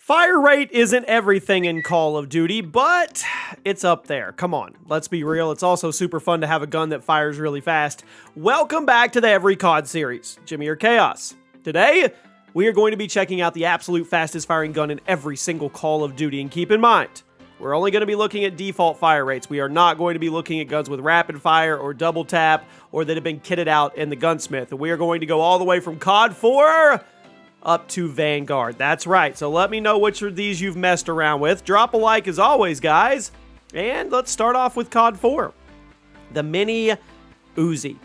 Fire rate isn't everything in Call of Duty, but it's up there. Come on, let's be real. It's also super fun to have a gun that fires really fast. Welcome back to the Every COD series. Jimmy or Chaos. Today, we are going to be checking out the absolute fastest firing gun in every single Call of Duty. And keep in mind, we're only going to be looking at default fire rates. We are not going to be looking at guns with rapid fire or double tap or that have been kitted out in the gunsmith. And we are going to go all the way from COD 4 up to Vanguard. That's right. So let me know which of these you've messed around with. Drop a like as always, guys. And let's start off with COD 4. The Mini Uzi.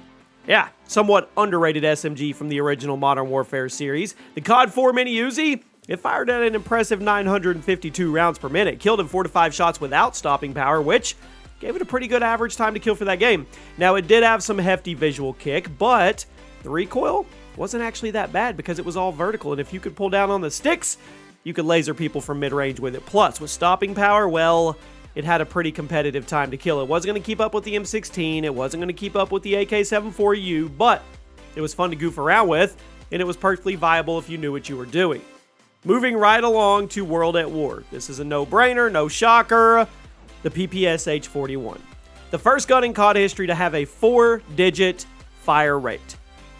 Yeah, somewhat underrated SMG from the original Modern Warfare series. The COD 4 Mini Uzi, it fired at an impressive 952 rounds per minute, killed in 4 to 5 shots without stopping power, which gave it a pretty good average time to kill for that game. Now, it did have some hefty visual kick, but the recoil wasn't actually that bad because it was all vertical, and if you could pull down on the sticks, you could laser people from mid-range with it. Plus, with stopping power, well, it had a pretty competitive time to kill. It wasn't going to keep up with the M16, it wasn't going to keep up with the AK-74U, but it was fun to goof around with, and it was perfectly viable if you knew what you were doing. Moving right along to World at War. This is a no-brainer, no shocker, the PPSH-41. The first gun in COD history to have a 4-digit fire rate.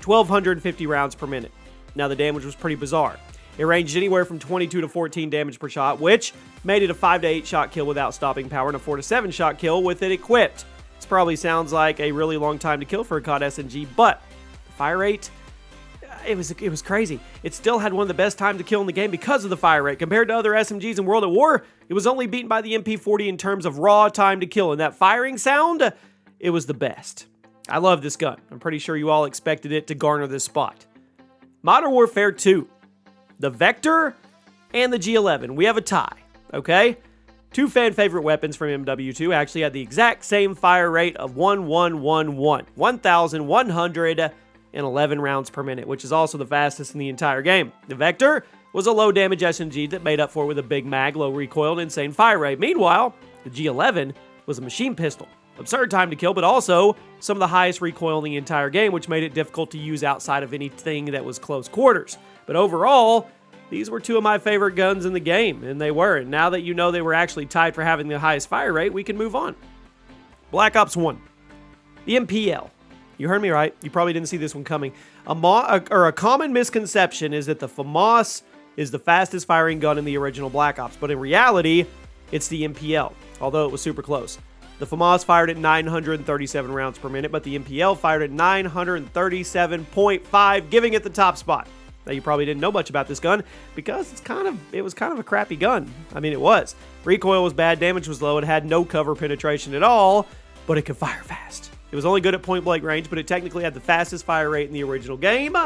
1,250 rounds per minute. Now, the damage was pretty bizarre. It ranged anywhere from 22 to 14 damage per shot, which made it a 5 to 8 shot kill without stopping power and a 4 to 7 shot kill with it equipped. This probably sounds like a really long time to kill for a COD SMG, but the fire rate, it was crazy. It still had one of the best times to kill in the game because of the fire rate. Compared to other SMGs in World at War, it was only beaten by the MP40 in terms of raw time to kill, and that firing sound, it was the best. I love this gun. I'm pretty sure you all expected it to garner this spot. Modern Warfare 2. The Vector and the G11. We have a tie, okay? Two fan favorite weapons from MW2 actually had the exact same fire rate of 1111. 1,111 rounds per minute, which is also the fastest in the entire game. The Vector was a low damage SMG that made up for it with a big mag, low recoil, and insane fire rate. Meanwhile, the G11 was a machine pistol. Absurd time to kill, but also some of the highest recoil in the entire game, which made it difficult to use outside of anything that was close quarters. But overall, these were two of my favorite guns in the game, and they were. And now that you know they were actually tied for having the highest fire rate, we can move on. Black Ops 1. The MPL. You heard me right. You probably didn't see this one coming. A common misconception is that the FAMAS is the fastest firing gun in the original Black Ops, but in reality, it's the MPL, although it was super close. The FAMAS fired at 937 rounds per minute, but the MPL fired at 937.5, giving it the top spot. Now, you probably didn't know much about this gun because it was kind of a crappy gun. I mean, it was. Recoil was bad, damage was low, it had no cover penetration at all, but it could fire fast. It was only good at point-blank range, but it technically had the fastest fire rate in the original game,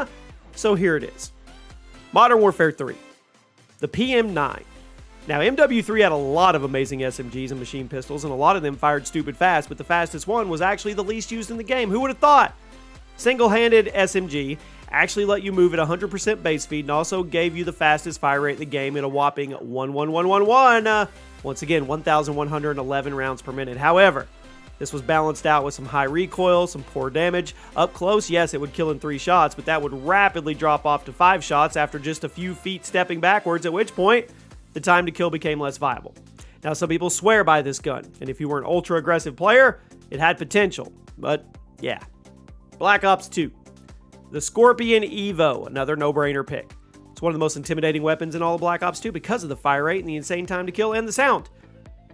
so here it is. Modern Warfare 3. The PM9. Now, MW3 had a lot of amazing SMGs and machine pistols, and a lot of them fired stupid fast, but the fastest one was actually the least used in the game. Who would have thought? Single-handed SMG actually let you move at 100% base speed and also gave you the fastest fire rate in the game at a whopping 11111. Once again, 1,111 rounds per minute. However, this was balanced out with some high recoil, some poor damage. Up close, yes, it would kill in 3 shots, but that would rapidly drop off to 5 shots after just a few feet stepping backwards, at which point the time to kill became less viable. Now, some people swear by this gun, and if you were an ultra-aggressive player, it had potential. But, yeah. Black Ops 2. The Scorpion Evo, another no-brainer pick. It's one of the most intimidating weapons in all of Black Ops 2 because of the fire rate and the insane time to kill and the sound.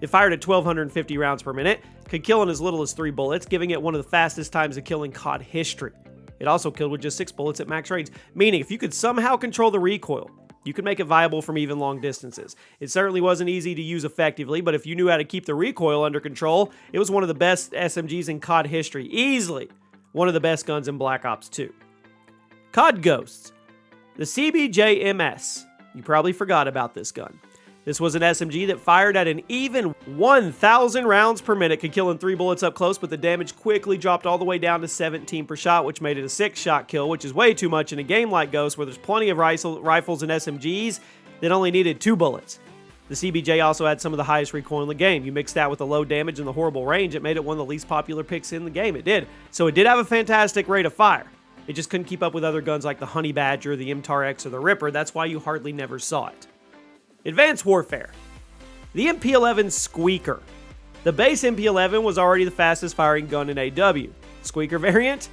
It fired at 1,250 rounds per minute, could kill in as little as 3 bullets, giving it one of the fastest times to kill in COD history. It also killed with just 6 bullets at max range, meaning if you could somehow control the recoil, you could make it viable from even long distances. It certainly wasn't easy to use effectively, but if you knew how to keep the recoil under control, it was one of the best SMGs in COD history. Easily one of the best guns in Black Ops 2. COD Ghosts. The CBJ-MS. You probably forgot about this gun. This was an SMG that fired at an even 1,000 rounds per minute, could kill in 3 bullets up close, but the damage quickly dropped all the way down to 17 per shot, which made it a 6-shot kill, which is way too much in a game like Ghost, where there's plenty of rifles and SMGs that only needed 2 bullets. The CBJ also had some of the highest recoil in the game. You mix that with the low damage and the horrible range, it made it one of the least popular picks in the game. It did. So it did have a fantastic rate of fire. It just couldn't keep up with other guns like the Honey Badger, the MTAR-X, or the Ripper. That's why you hardly never saw it. Advanced Warfare. The MP11 Squeaker. The base MP11 was already the fastest firing gun in AW. Squeaker variant?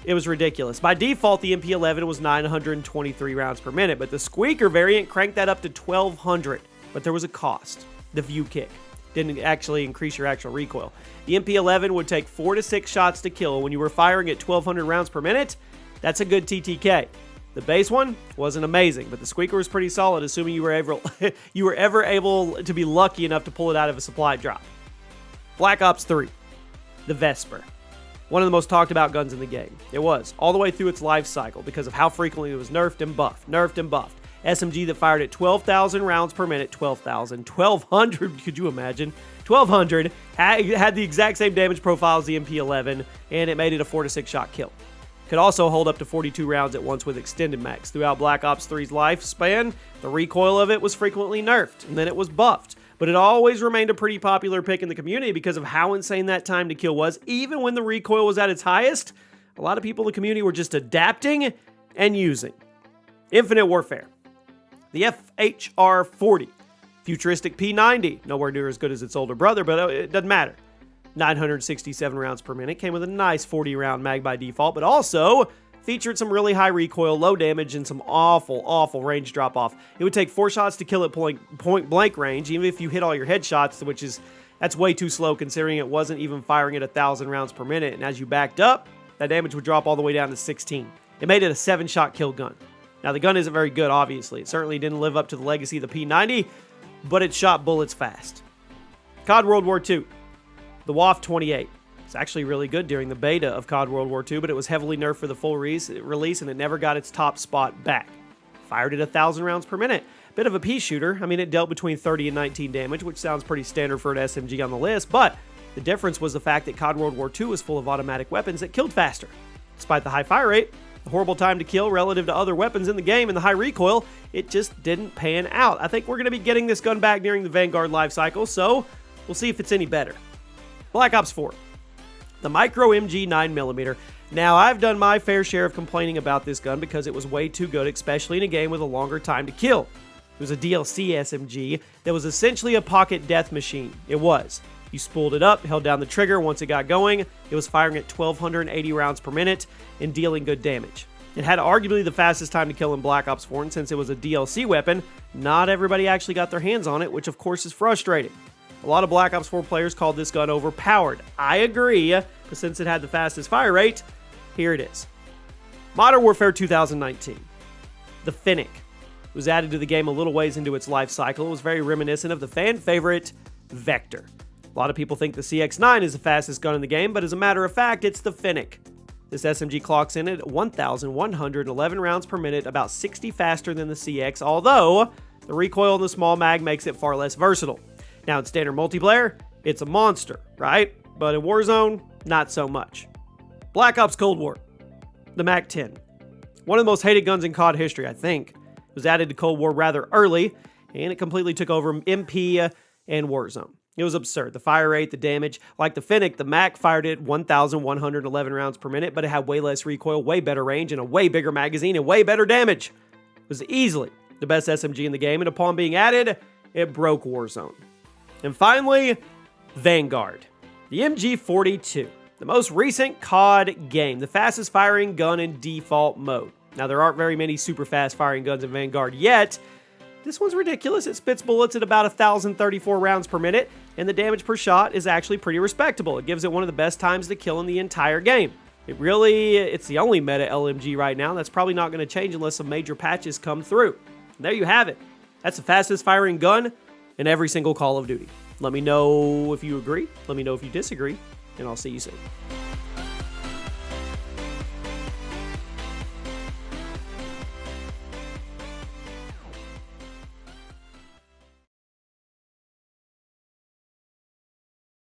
It was ridiculous. By default, the MP11 was 923 rounds per minute, but the Squeaker variant cranked that up to 1200. But there was a cost. The view kick didn't actually increase your actual recoil. The MP11 would take 4 to 6 shots to kill. When you were firing at 1200 rounds per minute, that's a good TTK. The base one wasn't amazing, but the Squeaker was pretty solid, assuming you were ever able to be lucky enough to pull it out of a supply drop. Black Ops 3. The Vesper. One of the most talked about guns in the game. It was, all the way through its life cycle, because of how frequently it was nerfed and buffed. SMG that fired at 12,000 rounds per minute, 1,200, could you imagine? 1,200, had the exact same damage profile as the MP11, and it made it a 4 to 6 shot kill. Could also hold up to 42 rounds at once with extended mags. Throughout Black Ops 3's lifespan, the recoil of it was frequently nerfed, and then it was buffed. But it always remained a pretty popular pick in the community because of how insane that time to kill was. Even when the recoil was at its highest, a lot of people in the community were just adapting and using. Infinite Warfare. The FHR-40. Futuristic P90. Nowhere near as good as its older brother, but it doesn't matter. 967 rounds per minute. Came with a nice 40-round mag by default, but also featured some really high recoil, low damage, and some awful range drop-off. It would take 4 shots to kill at point-blank range, even if you hit all your headshots, that's way too slow considering it wasn't even firing at 1,000 rounds per minute, and as you backed up, that damage would drop all the way down to 16. It made it a 7-shot kill gun. Now, the gun isn't very good, obviously. It certainly didn't live up to the legacy of the P90, but it shot bullets fast. COD World War II. The WAF 28. It's actually really good during the beta of COD World War II, but it was heavily nerfed for the full release, and it never got its top spot back. Fired at 1,000 rounds per minute. Bit of a pea shooter. I mean, it dealt between 30 and 19 damage, which sounds pretty standard for an SMG on the list, but the difference was the fact that COD World War II was full of automatic weapons that killed faster. Despite the high fire rate, the horrible time to kill relative to other weapons in the game, and the high recoil, it just didn't pan out. I think we're going to be getting this gun back during the Vanguard life cycle, so we'll see if it's any better. Black Ops 4. The Micro MG 9mm. Now, I've done my fair share of complaining about this gun because it was way too good, especially in a game with a longer time to kill. It was a DLC SMG that was essentially a pocket death machine. It was. You spooled it up, held down the trigger once it got going. It was firing at 1,280 rounds per minute and dealing good damage. It had arguably the fastest time to kill in Black Ops 4, and since it was a DLC weapon, not everybody actually got their hands on it, which of course is frustrating. A lot of Black Ops 4 players called this gun overpowered. I agree, but since it had the fastest fire rate, here it is. Modern Warfare 2019. The Fennec was added to the game a little ways into its life cycle. It was very reminiscent of the fan favorite Vector. A lot of people think the CX-9 is the fastest gun in the game, but as a matter of fact, it's the Fennec. This SMG clocks in at 1,111 rounds per minute, about 60 faster than the CX, although the recoil in the small mag makes it far less versatile. Now, in standard multiplayer, it's a monster, right? But in Warzone, not so much. Black Ops Cold War. The MAC-10. One of the most hated guns in COD history, I think. It was added to Cold War rather early, and it completely took over MP and Warzone. It was absurd. The fire rate, the damage. Like the Fennec, the Mac fired at 1,111 rounds per minute, but it had way less recoil, way better range, and a way bigger magazine, and way better damage. It was easily the best SMG in the game, and upon being added, it broke Warzone. And finally, Vanguard. The MG42. The most recent COD game. The fastest firing gun in default mode. Now, there aren't very many super fast firing guns in Vanguard yet. This one's ridiculous. It spits bullets at about 1,034 rounds per minute, and the damage per shot is actually pretty respectable. It gives it one of the best times to kill in the entire game. It's the only meta LMG right now, and that's probably not going to change unless some major patches come through. And there you have it. That's the fastest firing gun in every single Call of Duty. Let me know if you agree. Let me know if you disagree, and I'll see you soon.